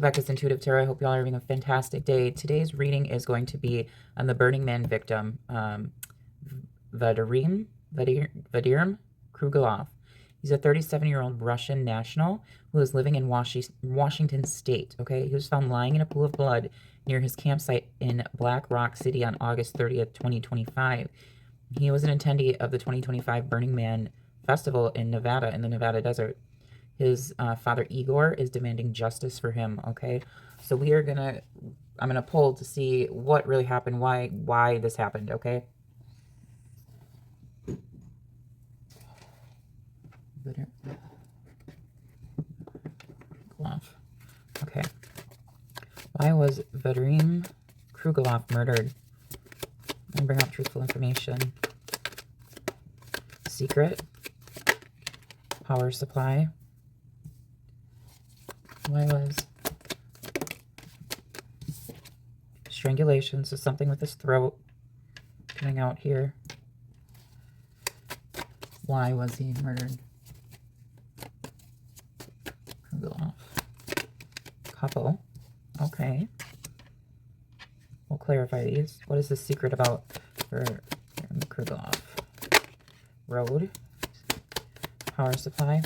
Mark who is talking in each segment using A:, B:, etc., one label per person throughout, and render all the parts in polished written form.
A: Becca's Intuitive Tarot. I hope you all are having a fantastic day. Today's reading is going to be on the Burning Man victim, Vadim Krugelov. He's a 37-year-old Russian national who is living in Washington State. Okay, he was found lying in a pool of blood near his campsite in Black Rock City on August 30th, 2025. He was an attendee of the 2025 Burning Man Festival in Nevada, in the Nevada desert. His father, Igor, is demanding justice for him, okay? So I'm gonna pull to see what really happened, why this happened, okay? Okay. Why was Vadim Krugelov murdered? I'm gonna bring up truthful information. Secret. Power supply. Why was strangulation, so something with his throat coming out here. Why was he murdered? Krugelov. Couple. Okay. We'll clarify these. What is the secret about for Krugelov? Road. Power supply.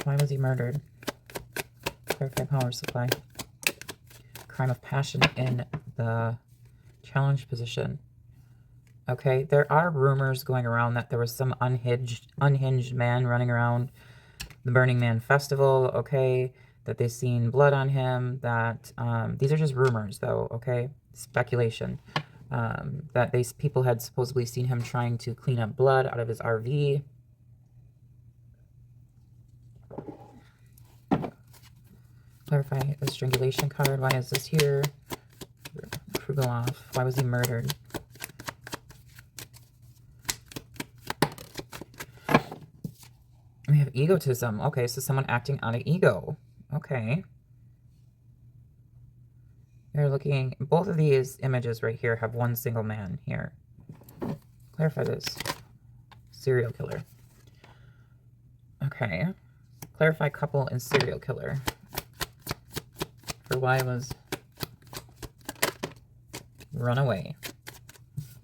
A: Why was he murdered? Clarify power supply. Crime of passion in the challenge position. Okay, there are rumors going around that there was some unhinged man running around the Burning Man Festival, okay, that they've seen blood on him, that, these are just rumors though, okay, speculation, that people had supposedly seen him trying to clean up blood out of his RV. Clarify the strangulation card. Why is this here? Krugelov. Why was he murdered? We have egotism. Okay, so someone acting out of ego. Okay. You're looking... Both of these images right here have one single man here. Clarify this. Serial killer. Okay. Clarify couple and serial killer. For why was run away.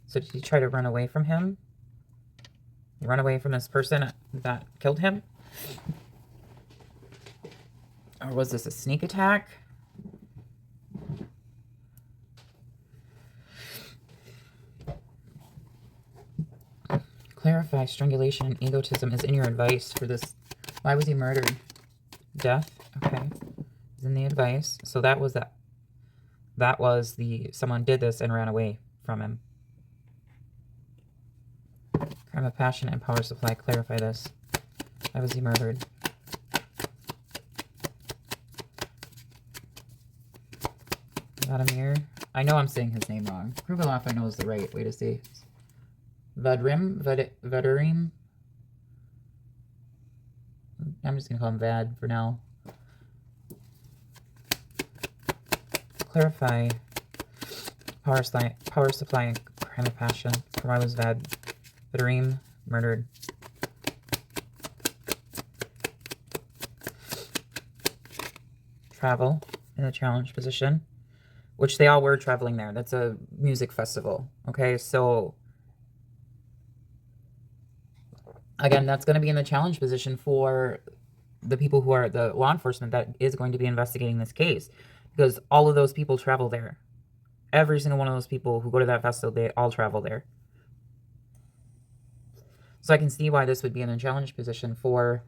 A: So did he try to run away from him? Run away from this person that killed him? Or was this a sneak attack? Clarify strangulation and egotism is in your advice for this. Why was he murdered? Death? Okay. Is in the advice. So that was that. That was someone did this and ran away from him. Crime of passion and power supply. Clarify this. Why was he murdered? Vladimir. I know I'm saying his name wrong. Krugelov I know is the right way to say it. Vadim. I'm just going to call him Vad for now. Clarify power supply and crime of passion. For why was Vadim murdered? Travel in the challenge position, which they all were traveling there. That's a music festival. Okay, so again, that's going to be in the challenge position for the people who are the law enforcement that is going to be investigating this case, because all of those people travel there. Every single one of those people who go to that festival, they all travel there. So I can see why this would be in a challenge position for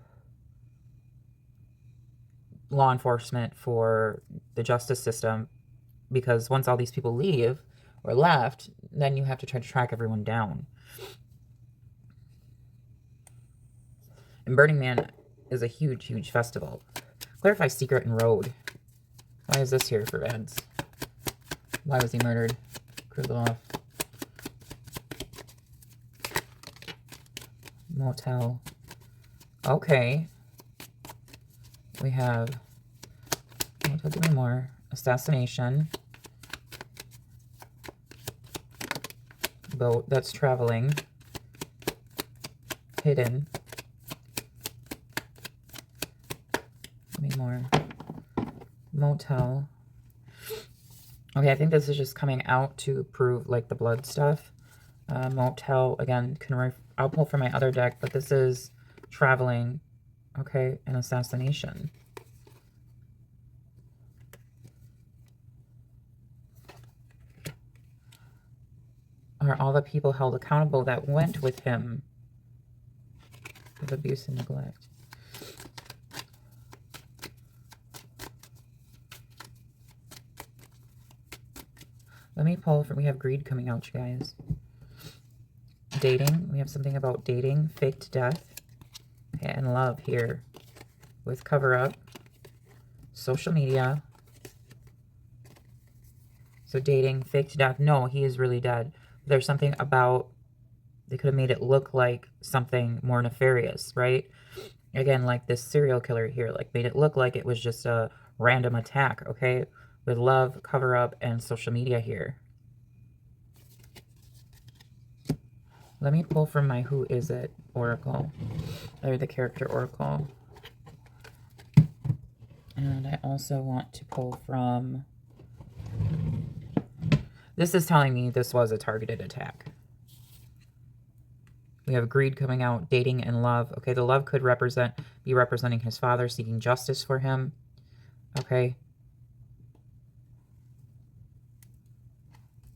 A: law enforcement, for the justice system, because once all these people leave or left, then you have to try to track everyone down. And Burning Man is a huge, huge festival. Clarify secret and road. Why is this here for ads? Why was he murdered? Krugelov. Motel. Okay. We have... Motel, give me more. Assassination. Boat that's traveling. Hidden. Give me more. Motel. Okay, I think this is just coming out to prove like the blood stuff. Motel, again, I'll pull from my other deck, but this is traveling, okay, and assassination. Are all the people held accountable that went with him with abuse and neglect? Let me pull from, we have greed coming out, you guys. Dating, we have something about dating, faked death, okay, and love here with cover-up, social media. So dating, faked death, no, he is really dead. There's something about, they could have made it look like something more nefarious, right? Again, like this serial killer here, like made it look like it was just a random attack, okay? With love, cover-up, and social media here. Let me pull from my Who Is It Oracle, or the character Oracle. And I also want to pull from, this is telling me this was a targeted attack. We have greed coming out, dating and love. Okay, the love could be representing his father, seeking justice for him. Okay.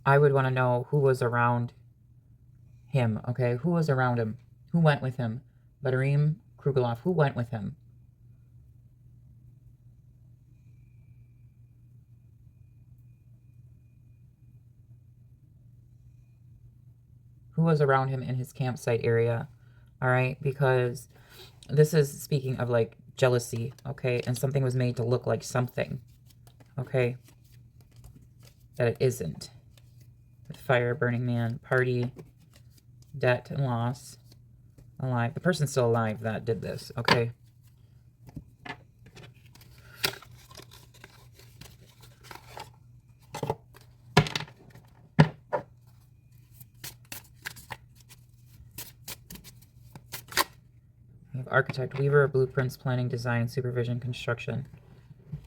A: I would want to know who was around him, okay? Who was around him? Who went with him? Vadim Krugelov, who went with him? Who was around him in his campsite area? All right, because this is speaking of like jealousy, okay? And something was made to look like something, okay? That it isn't. With fire, burning man, party, debt and loss, alive. The person's still alive that did this, okay? We have architect, weaver, blueprints, planning, design, supervision, construction.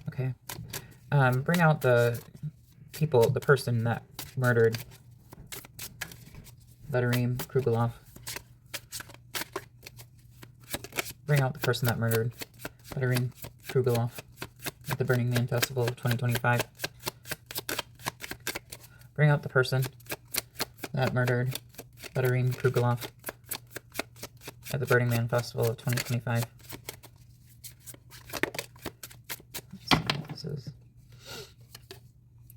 A: Okay. Bring out the people, the person that murdered Vadim Krugelov. Bring out the person that murdered Vadim Krugelov at the Burning Man Festival of 2025. Bring out the person that murdered Vadim Krugelov at the Burning Man Festival of 2025. Let's see what this is.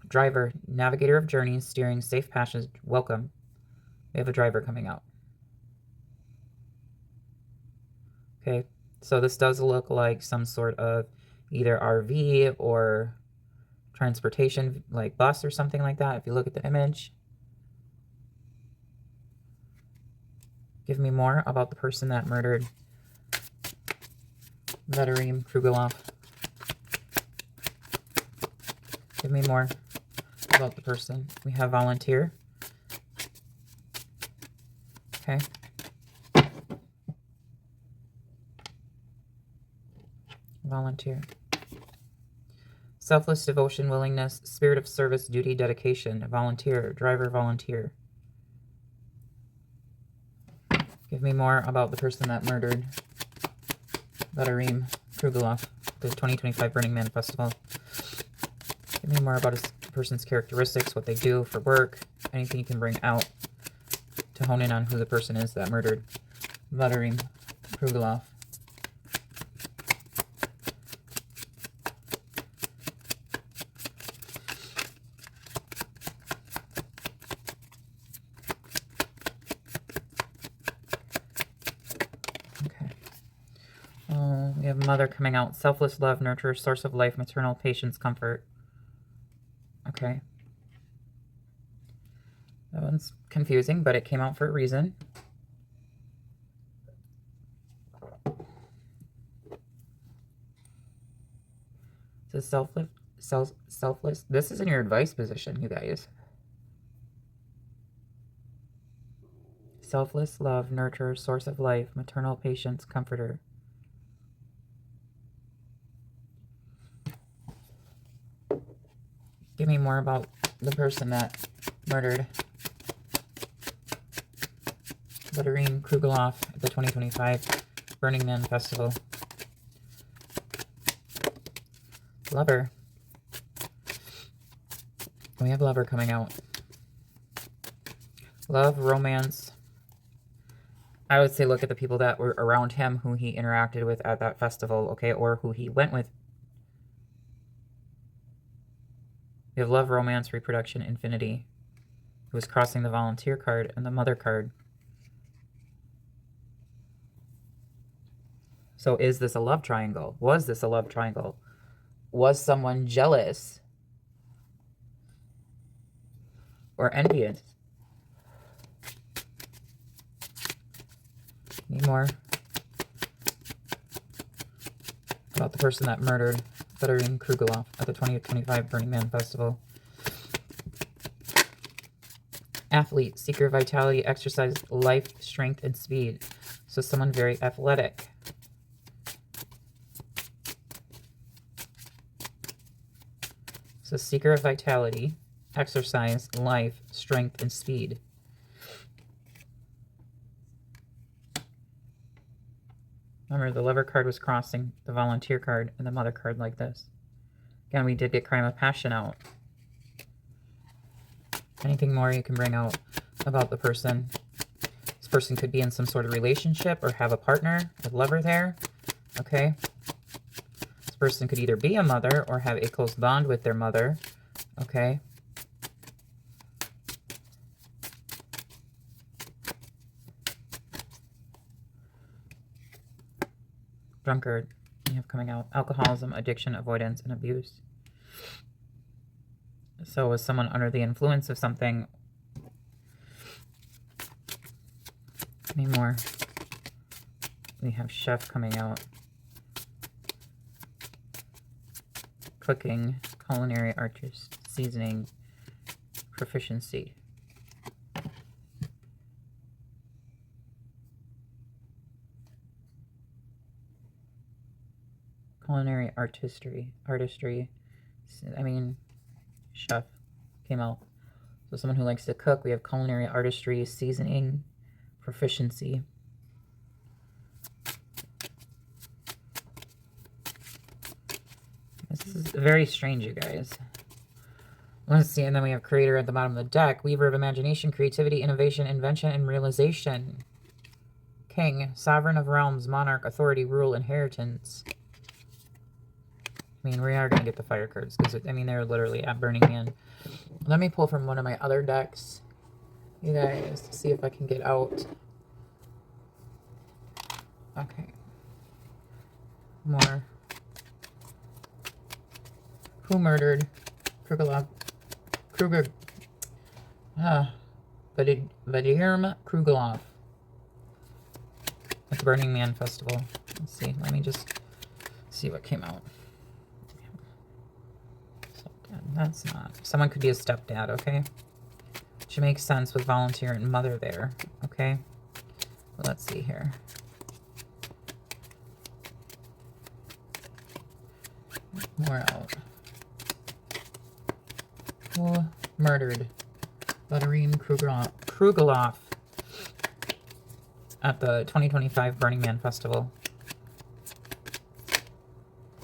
A: Driver, navigator of journeys, steering, safe passage, welcome. We have a driver coming out. Okay, so this does look like some sort of either RV or transportation, like bus or something like that, if you look at the image. Give me more about the person that murdered Vadim Krugelov. Give me more about the person. We have volunteer. Okay. Volunteer. Selfless devotion, willingness, spirit of service, duty, dedication. Volunteer. Driver, volunteer. Give me more about the person that murdered Vadim Krugelov, the 2025 Burning Man Festival. Give me more about a person's characteristics, what they do for work, anything you can bring out to hone in on who the person is that murdered Vadim Krugelov. We have mother coming out. Selfless love, nurture, source of life, maternal patience, comfort. Okay. That one's confusing, but it came out for a reason. It says selfless. This is in your advice position, you guys. Selfless love, nurture, source of life, maternal patience, comforter. Give me more about the person that murdered Vadim Krugelov at the 2025 Burning Man Festival. Lover. We have lover coming out. Love, romance. I would say look at the people that were around him, who he interacted with at that festival, okay, or who he went with. We have love, romance, reproduction, infinity. Who was crossing the volunteer card and the mother card. So is this a love triangle? Was this a love triangle? Was someone jealous or envious? Need more about the person that murdered Vadim Krugelov at the 2025 Burning Man Festival. Athlete, seeker, vitality, exercise, life, strength, and speed. So someone very athletic. So seeker of vitality, exercise, life, strength, and speed. Remember, the lover card was crossing the volunteer card and the mother card like this. Again, we did get crime of passion out. Anything more you can bring out about the person? This person could be in some sort of relationship or have a partner, a lover there. Okay. This person could either be a mother or have a close bond with their mother. Okay. Drunkard. You have coming out. Alcoholism, addiction, avoidance, and abuse. So is someone under the influence of something? Any more? We have chef coming out. Cooking, culinary artist, seasoning, proficiency. Culinary artistry, I mean, chef came out. So someone who likes to cook. We have culinary artistry, seasoning, proficiency. This is very strange, you guys. Let's see, and then we have creator at the bottom of the deck. Weaver of imagination, creativity, innovation, invention, and realization. King, sovereign of realms, monarch, authority, rule, inheritance. I mean, we are going to get the fire cards because, I mean, they're literally at Burning Man. Let me pull from one of my other decks, you guys, to see if I can get out. Okay. More. Who murdered Vadim Krugelov at the Burning Man Festival. Let's see. Let me just see what came out. That's not. Someone could be a stepdad, okay? Which makes sense with volunteer and mother there, okay? Well, let's see here. More out. Who murdered Vadim Krugelov at the 2025 Burning Man Festival?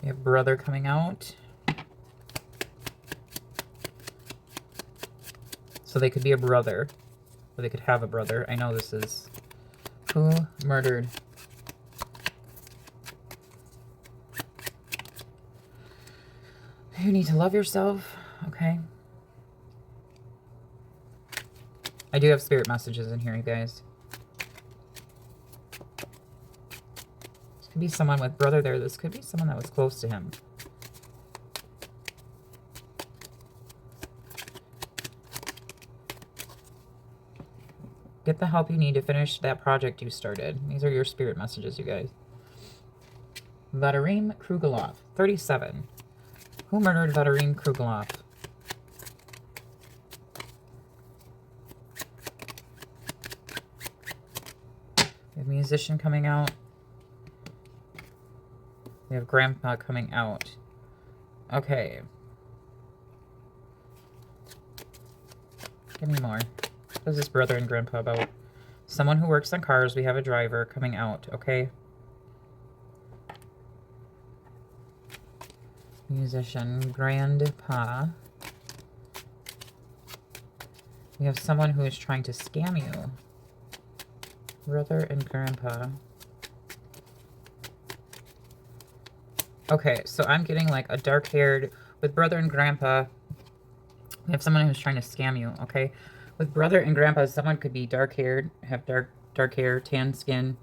A: We have brother coming out. So they could be a brother, or they could have a brother. I know this is who murdered you need to love yourself, okay? I do have spirit messages in here, you guys. This could be someone with brother there. This could be someone that was close to him. Get the help you need to finish that project you started. These are your spirit messages, you guys. Vadim Krugelov, 37. Who murdered Vadim Krugelov? We have musician coming out. We have grandpa coming out. Okay. Give me more. What is this brother and grandpa about? Someone who works on cars. We have a driver coming out, okay? Musician, grandpa. We have someone who is trying to scam you. Brother and grandpa. Okay, so I'm getting like a dark-haired, with brother and grandpa, we have someone who's trying to scam you, okay? With brother and grandpa, someone could be dark-haired, have dark hair, tan skin.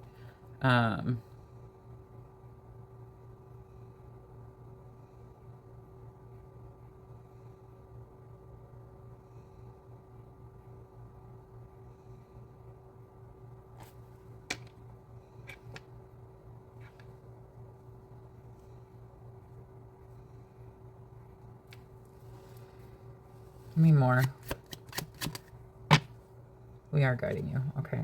A: Give me more. We are guiding you, okay.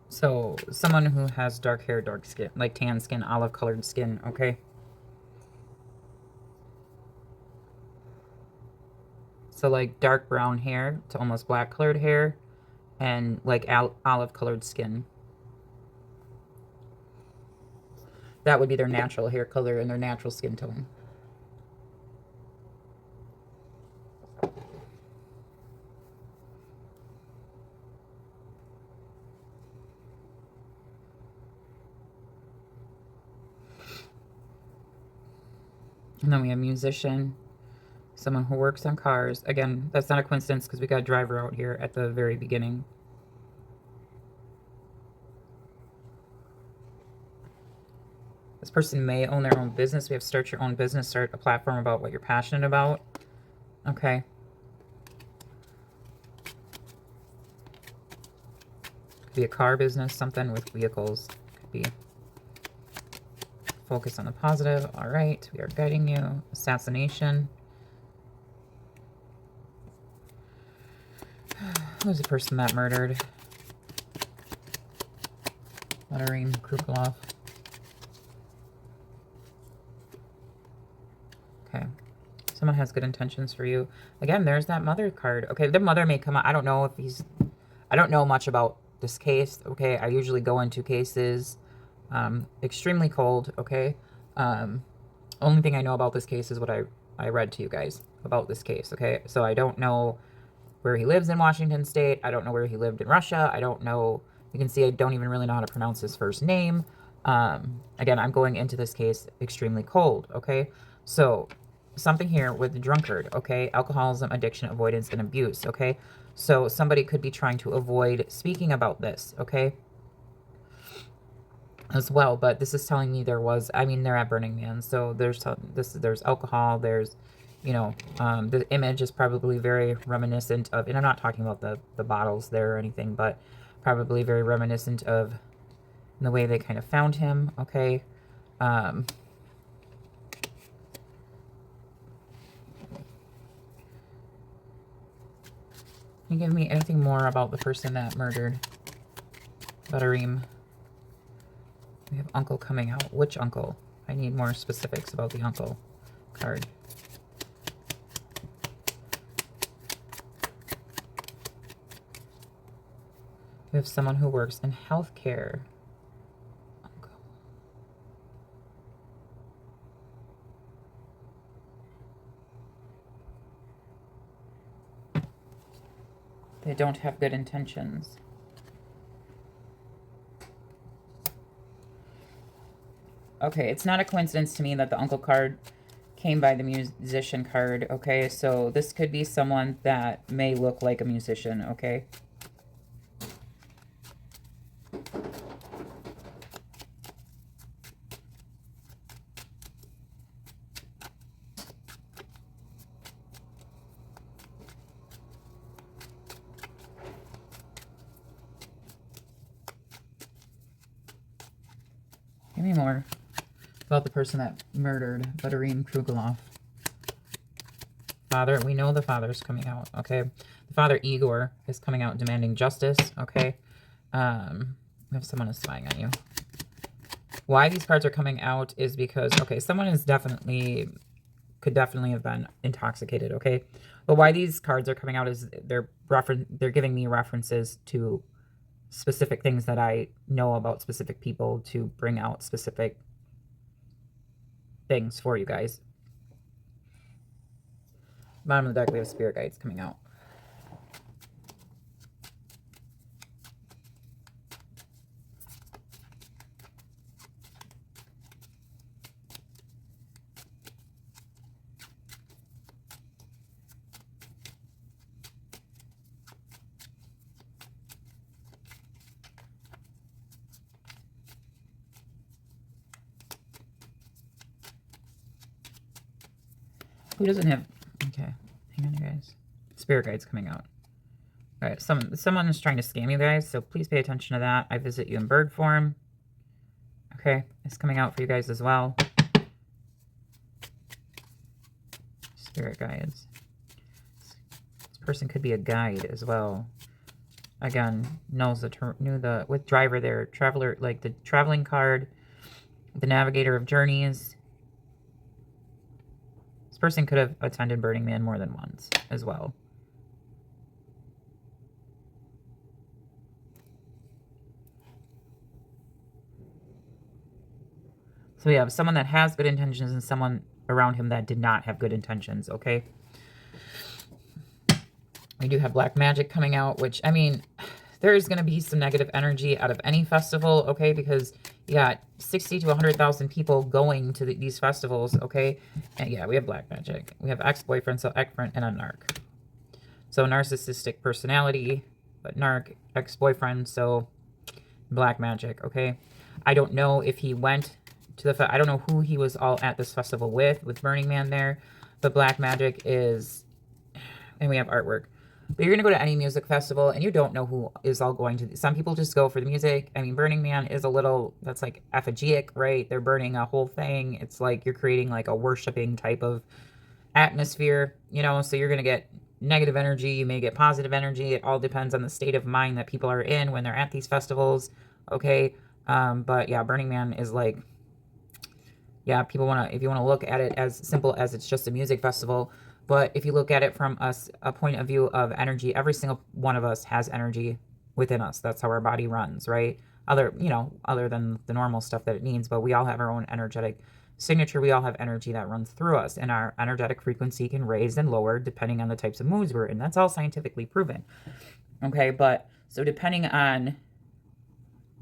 A: So, someone who has dark hair, dark skin, like tan skin, olive-colored skin, okay? So, like, dark brown hair to almost black-colored hair, and, like, olive-colored skin. That would be their natural hair color and their natural skin tone. And then we have musician, someone who works on cars. Again, that's not a coincidence because we got a driver out here at the very beginning. This person may own their own business. We have start your own business, start a platform about what you're passionate about. Okay. Could be a car business, something with vehicles. Could be. Focus on the positive. All right, we are guiding you. Assassination. Who's the person that murdered? Vladimir Krugalov. Okay. Someone has good intentions for you. Again, there's that mother card. Okay, the mother may come out. I don't know if he's... I don't know much about this case. Okay, I usually go into cases extremely cold. Okay. Only thing I know about this case is what I read to you guys about this case. Okay, so I don't know where he lives in Washington State. I don't know where he lived in Russia. I don't know. You can see I don't even really know how to pronounce his first name. Again, I'm going into this case extremely cold. Okay, so something here with the drunkard. Okay, alcoholism, addiction, avoidance, and abuse. Okay, so somebody could be trying to avoid speaking about this. Okay, as well, but this is telling me there was, I mean, they're at Burning Man, so there's alcohol, there's, you know, the image is probably very reminiscent of, and I'm not talking about the bottles there or anything, but probably very reminiscent of the way they kind of found him. Okay. Can you give me anything more about the person that murdered Buttereem? We have uncle coming out. Which uncle? I need more specifics about the uncle card. We have someone who works in healthcare. Uncle. They don't have good intentions. Okay, it's not a coincidence to me that the uncle card came by the musician card, okay? So this could be someone that may look like a musician, okay? Give me more about the person that murdered Buttereem Krugalov. Father, we know the father's coming out, okay? The father, Igor, is coming out demanding justice, okay? We have someone is spying on you. Why these cards are coming out is because, okay, someone is definitely could definitely have been intoxicated, okay? But why these cards are coming out is they're giving me references to specific things that I know about specific people to bring out specific things for you guys. Bottom of the deck, we have spirit guides coming out. Who doesn't have... Okay, hang on, you guys. Spirit guides coming out. All right, someone is trying to scam you guys, so please pay attention to that. I visit you in bird form. Okay, it's coming out for you guys as well. Spirit guides. This person could be a guide as well. Again, knows with driver there, traveler, like the traveling card, the navigator of journeys. This person could have attended Burning Man more than once as well. So we have someone that has good intentions and someone around him that did not have good intentions, okay? We do have black magic coming out, which, I mean, there is going to be some negative energy out of any festival, okay? Because you got 60 to 100,000 people going to these festivals, okay? And yeah, we have black magic. We have ex-boyfriend, so ex-friend, and a narc. So narcissistic personality, but narc, ex-boyfriend, so black magic, okay? I don't know if he went to the... I don't know who he was all at this festival with Burning Man there, but black magic is... And we have artwork. But you're going to go to any music festival, and you don't know who is all going to... Some people just go for the music. I mean, Burning Man is a little... That's like effigic, right? They're burning a whole thing. It's like you're creating like a worshiping type of atmosphere, you know? So you're going to get negative energy. You may get positive energy. It all depends on the state of mind that people are in when they're at these festivals, okay? But yeah, Burning Man is like... Yeah, people want to... If you want to look at it as simple as it's just a music festival... But if you look at it from a point of view of energy, every single one of us has energy within us. That's how our body runs, right? Other than the normal stuff that it needs, but we all have our own energetic signature. We all have energy that runs through us, and our energetic frequency can raise and lower depending on the types of moods we're in. That's all scientifically proven. Okay, but so depending on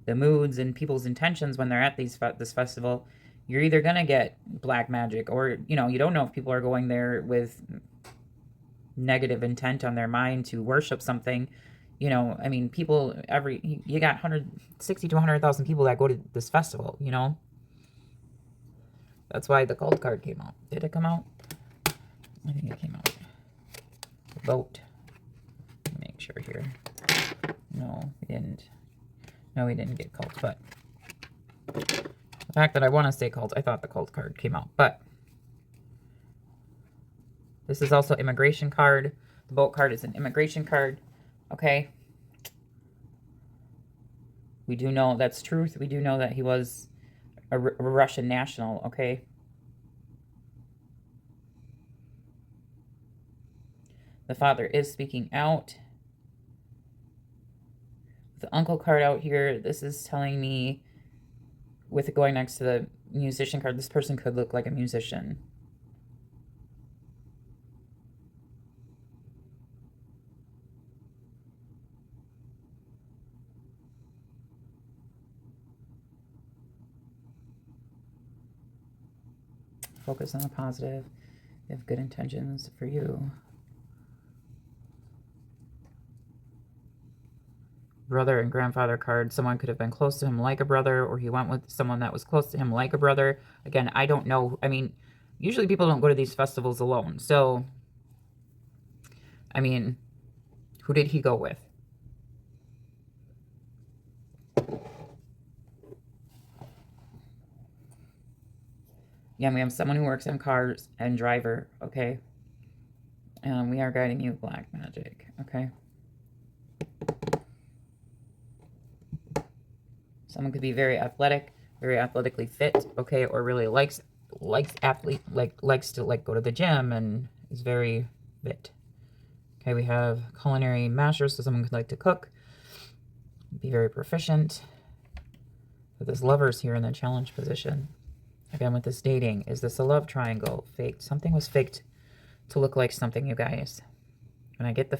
A: the moods and people's intentions when they're at this festival, you're either going to get black magic or, you know, you don't know if people are going there with negative intent on their mind to worship something. You know, I mean, people, you got 160 to 100,000 people that go to this festival, you know. That's why the cult card came out. Did it come out? I think it came out. Vote. Make sure here. No, we didn't. No, we didn't get cult, but... The fact that I want to say cult, I thought the cult card came out, but this is also immigration card. The boat card is an immigration card, okay? We do know that's truth. We do know that he was a Russian national, okay? The father is speaking out. The uncle card out here, this is telling me, with it going next to the musician card, this person could look like a musician. Focus on the positive. You have good intentions for you. Brother and grandfather card. Someone could have been close to him like a brother, or he went with someone that was close to him like a brother. Again, I don't know. I mean, usually people don't go to these festivals alone. So, I mean, who did he go with? Yeah, we have someone who works on cars and driver, okay? And we are guiding you black magic, okay? Someone could be very athletic, very athletically fit, okay, or really likes likes to like go to the gym and is very fit. Okay, we have culinary master, so someone could like to cook, be very proficient. But this lover's here in the challenge position. Again, with this dating, is this a love triangle? Faked. Something was faked to look like something, you guys. When I get that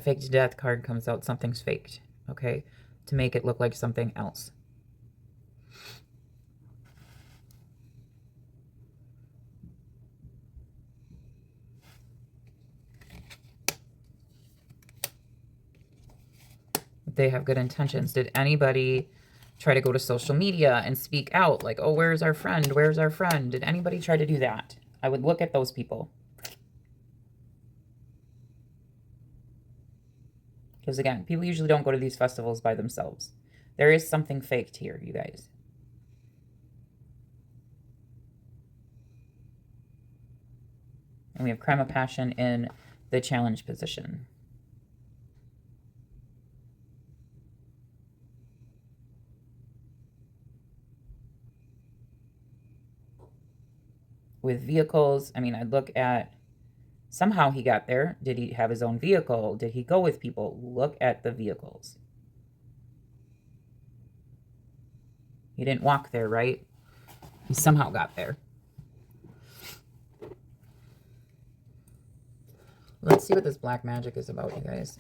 A: faked death card comes out, something's faked, okay? To make it look like something else. They have good intentions. Did anybody try to go to social media and speak out like, oh, where's our friend? Where's our friend? Did anybody try to do that? I would look at those people. Because again, people usually don't go to these festivals by themselves. There is something faked here, you guys. And we have crime of passion in the challenge position. With vehicles, I mean, I'd look at, somehow he got there. Did he have his own vehicle? Did he go with people? Look at the vehicles. He didn't walk there, right? He somehow got there. Let's see what this black magic is about, you guys.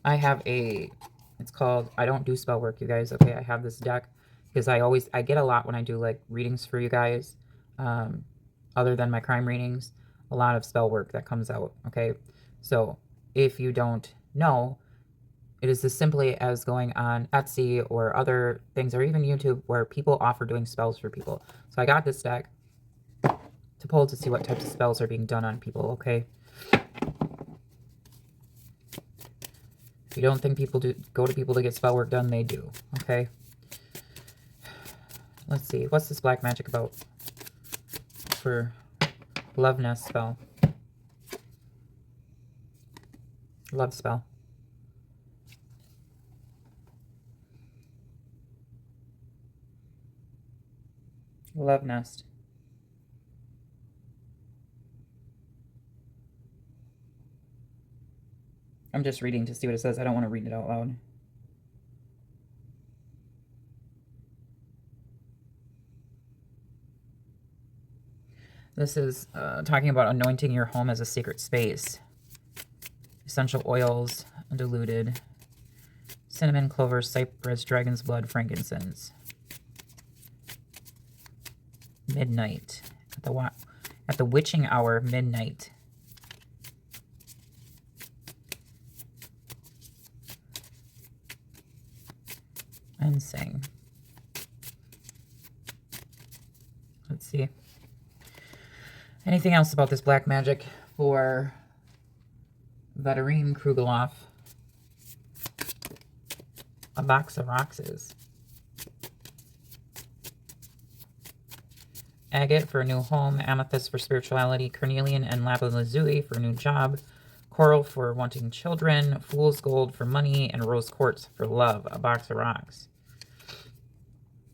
A: I have it's called, I don't do spell work, you guys, okay? I have this deck because I get a lot when I do like readings for you guys, other than my crime readings, a lot of spell work that comes out, okay? So if you don't know, it is as simply as going on Etsy or other things, or even YouTube, where people offer doing spells for people. So I got this deck to pull to see what types of spells are being done on people, okay? If you don't think people go to people to get spell work done, they do, okay? Let's see. What's this black magic about for love nest spell? Love spell. Love nest. I'm just reading to see what it says. I don't want to read it out loud. This is talking about anointing your home as a sacred space. Essential oils, undiluted. Cinnamon, clover, cypress, dragon's blood, frankincense. Midnight. At the witching hour, midnight. And sing. Let's see. Anything else about this black magic for Veterine Krugeloff? A box of roxes. Agate for a new home, amethyst for spirituality, carnelian and lapis lazuli for a new job, coral for wanting children, fool's gold for money, and rose quartz for love. A box of rocks.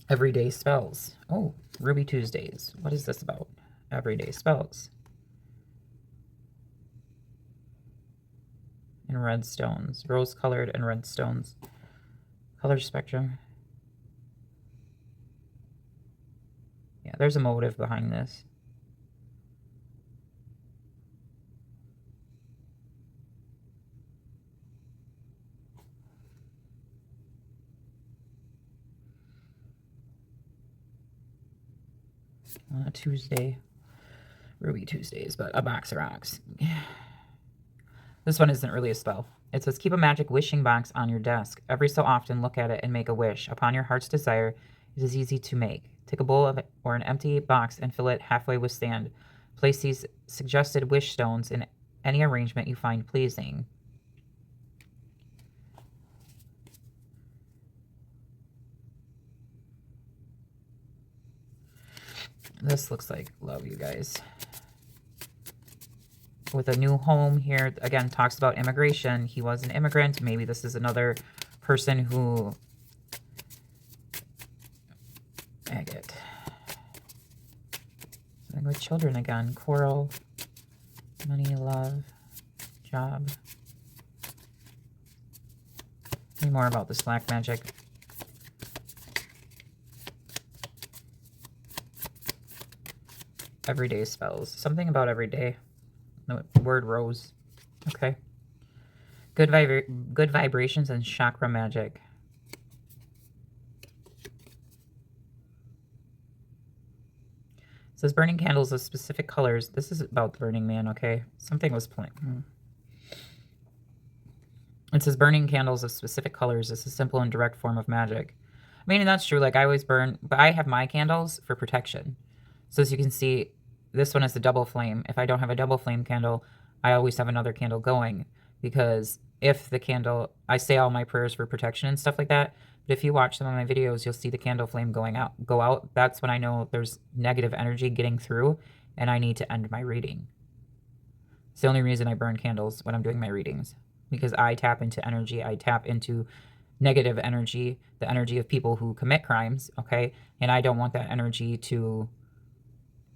A: Everyday spells. Oh, Ruby Tuesdays. What is this about? Everyday spells. And red stones. Rose-colored and red stones. Color spectrum. Yeah, there's a motive behind this. On a Tuesday. Ruby Tuesdays, but a box of rocks. This one isn't really a spell. It says, keep a magic wishing box on your desk. Every so often, look at it and make a wish. Upon your heart's desire, it is easy to make. Take a bowl of or an empty box and fill it halfway with sand. Place these suggested wish stones in any arrangement you find pleasing. This looks like love, you guys. With a new home here, again, talks about immigration. He was an immigrant. Maybe this is another person who Something with children again. Coral, money, love, job. Any more about this black magic? Everyday spells. Something about everyday. The word rose. Okay. Good vibrations and chakra magic. It says burning candles of specific colors. This is about the Burning Man, okay? Something was playing. It says burning candles of specific colors is a simple and direct form of magic. I mean, and that's true. Like, I always burn, but I have my candles for protection. So as you can see, this one is the double flame. If I don't have a double flame candle, I always have another candle going, because if the candle, I say all my prayers for protection and stuff like that, but if you watch some of my videos, you'll see the candle flame go out. That's when I know there's negative energy getting through and I need to end my reading. It's the only reason I burn candles when I'm doing my readings, because I tap into energy. I tap into negative energy, the energy of people who commit crimes, okay? And I don't want that energy to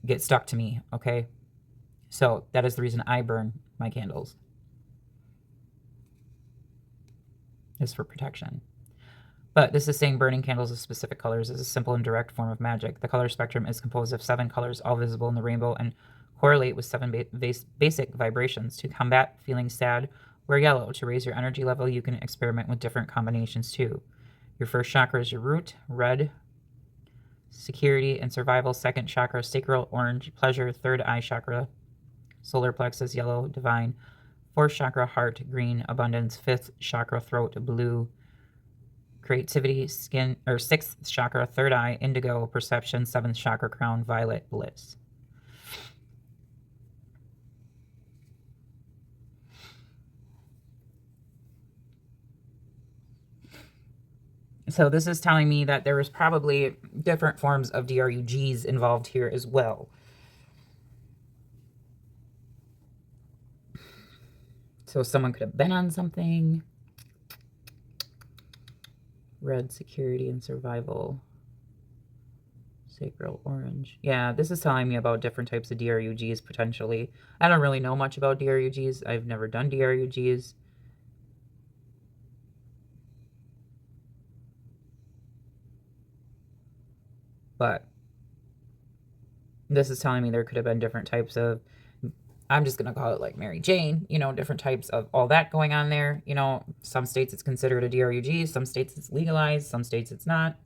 A: get stuck to me, okay? So that is the reason I burn my candles. It's for protection. But this is saying burning candles of specific colors is a simple and direct form of magic. The color spectrum is composed of 7 colors, all visible in the rainbow, and correlate with 7 basic vibrations. To combat feeling sad, wear yellow. To raise your energy level, you can experiment with different combinations too. Your first chakra is your root, red, security and survival. Second chakra, sacral, orange, pleasure. Third eye chakra, solar plexus, yellow, divine. Fourth chakra, heart, green, abundance. Fifth chakra, throat, blue, creativity, skin, or sixth chakra, third eye, indigo, perception. Seventh chakra, crown, violet, bliss. So this is telling me that there was probably different forms of DRUGs involved here as well. So someone could have been on something. Red, security and survival. Sacral, orange. Yeah, this is telling me about different types of DRUGs potentially. I don't really know much about DRUGs. I've never done DRUGs. But this is telling me there could have been different types of, I'm just going to call it like Mary Jane, you know, different types of all that going on there. You know, some states it's considered a DRUG, some states it's legalized, some states it's not.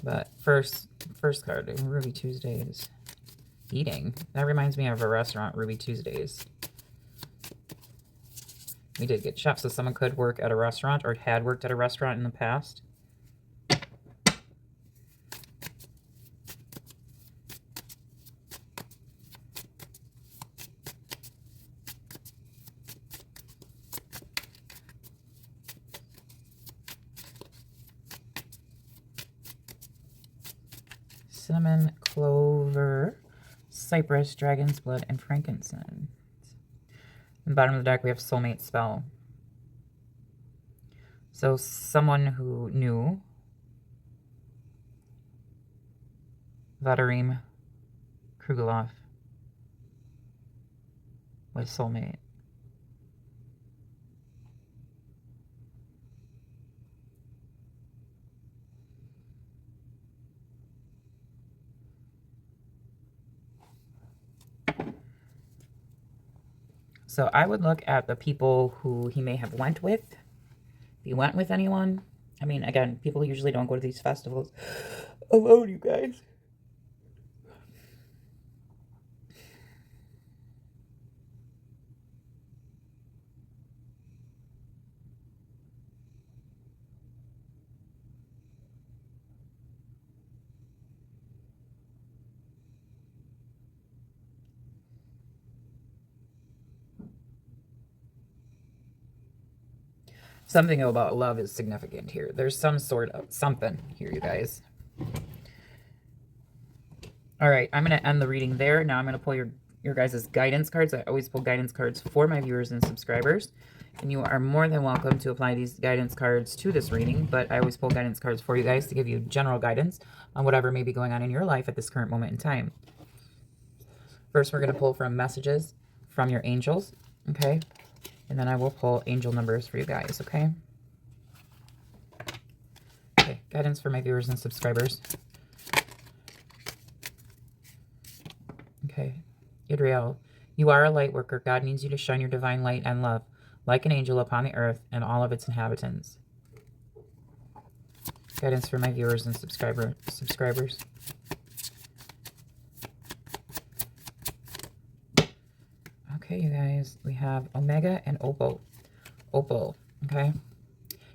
A: But first card, Ruby Tuesdays. Eating. That reminds me of a restaurant, Ruby Tuesdays. We did get chefs, so someone could work at a restaurant or had worked at a restaurant in the past. Cinnamon, clover, cypress, dragon's blood, and frankincense. In the bottom of the deck, we have soulmate spell. So someone who knew Vladimir Krugelov was soulmate. So I would look at the people who he may have went with. If he went with anyone. I mean, again, people usually don't go to these festivals alone, you guys. Something about love is significant here. There's some sort of something here, you guys. All right, I'm going to end the reading there. Now I'm going to pull your your guys' guidance cards. I always pull guidance cards for my viewers and subscribers. And you are more than welcome to apply these guidance cards to this reading, but I always pull guidance cards for you guys to give you general guidance on whatever may be going on in your life at this current moment in time. First, we're going to pull from messages from your angels, okay? And then I will pull angel numbers for you guys, okay? Okay, guidance for my viewers and subscribers. Okay, Idriel, you are a light worker. God needs you to shine your divine light and love like an angel upon the earth and all of its inhabitants. Guidance for my viewers and subscribers. Okay, you guys, we have Omega and Opal. Opal, okay?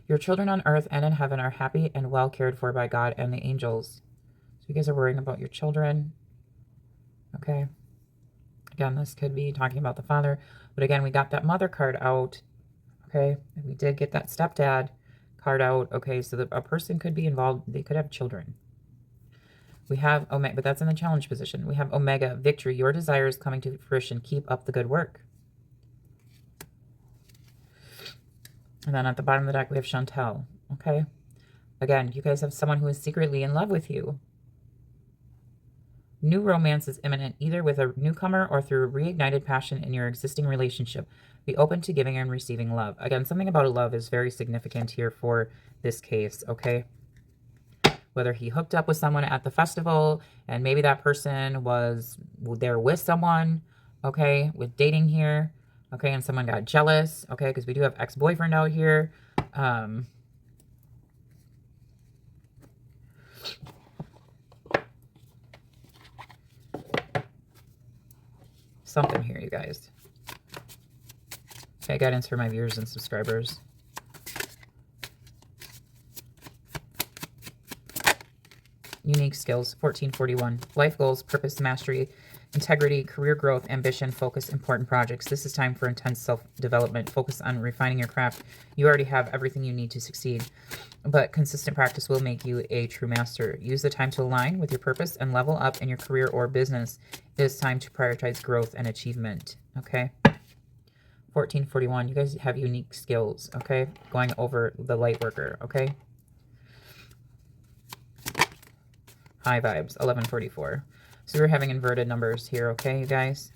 A: Your children on earth and in heaven are happy and well cared for by God and the angels. So you guys are worrying about your children. Okay. Again, this could be talking about the father. But again, we got that mother card out. Okay. And we did get that stepdad card out. Okay. So a person could be involved. They could have children. We have Omega, but that's in the challenge position. We have Omega, victory. Your desire is coming to fruition. Keep up the good work. And then at the bottom of the deck, we have Chantel. Okay. Again, you guys have someone who is secretly in love with you. New romance is imminent, either with a newcomer or through a reignited passion in your existing relationship. Be open to giving and receiving love. Again, something about a love is very significant here for this case, okay? Whether he hooked up with someone at the festival and maybe that person was there with someone, okay, with dating here, okay, and someone got jealous, okay, because we do have ex-boyfriend out here. Something here, you guys. Okay, guidance for my viewers and subscribers. Unique skills, 1441. Life goals, purpose, mastery, integrity, career growth, ambition, focus, important projects. This is time for intense self-development. Focus on refining your craft. You already have everything you need to succeed, but consistent practice will make you a true master. Use the time to align with your purpose and level up in your career or business. It is time to prioritize growth and achievement, okay? 1441, you guys have unique skills, okay? Going over the light worker, okay? High vibes, 1144. So we're having inverted numbers here, okay, you guys?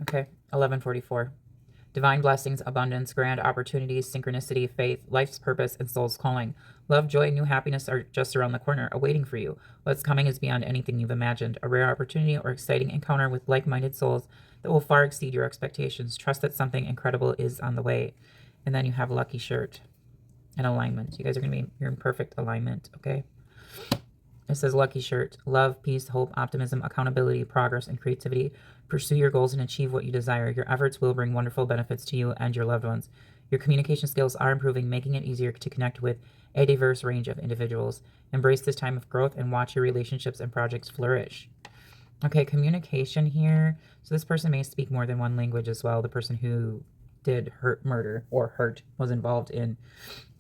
A: Okay, 1144. Divine blessings, abundance, grand opportunities, synchronicity, faith, life's purpose, and soul's calling. Love, joy, new happiness are just around the corner, awaiting for you. What's coming is beyond anything you've imagined. A rare opportunity or exciting encounter with like-minded souls that will far exceed your expectations. Trust that something incredible is on the way. And then you have lucky shirt and alignment. You guys are going to be, you're in perfect alignment, okay? It says lucky shirt. Love, peace, hope, optimism, accountability, progress, and creativity. Pursue your goals and achieve what you desire. Your efforts will bring wonderful benefits to you and your loved ones. Your communication skills are improving, making it easier to connect with a diverse range of individuals. Embrace this time of growth and watch your relationships and projects flourish. Okay, communication here. So this person may speak more than one language as well. The person who did murder or hurt was involved in.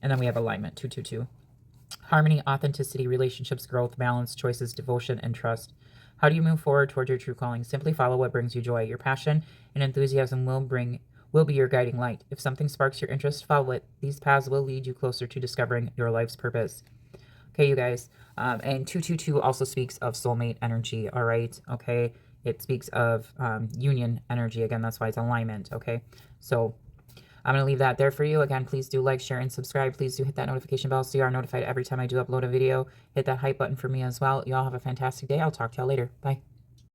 A: And then we have alignment, 222. Harmony, authenticity, relationships, growth, balance, choices, devotion, and trust. How do you move forward toward your true calling? Simply follow what brings you joy. Your passion and enthusiasm will be your guiding light. If something sparks your interest, follow it. These paths will lead you closer to discovering your life's purpose. Okay, you guys. And 222 also speaks of soulmate energy, all right? Okay, it speaks of union energy. Again, that's why it's alignment, okay? So I'm going to leave that there for you. Again, please do like, share, and subscribe. Please do hit that notification bell so you are notified every time I do upload a video. Hit that hype button for me as well. Y'all have a fantastic day. I'll talk to y'all later. Bye.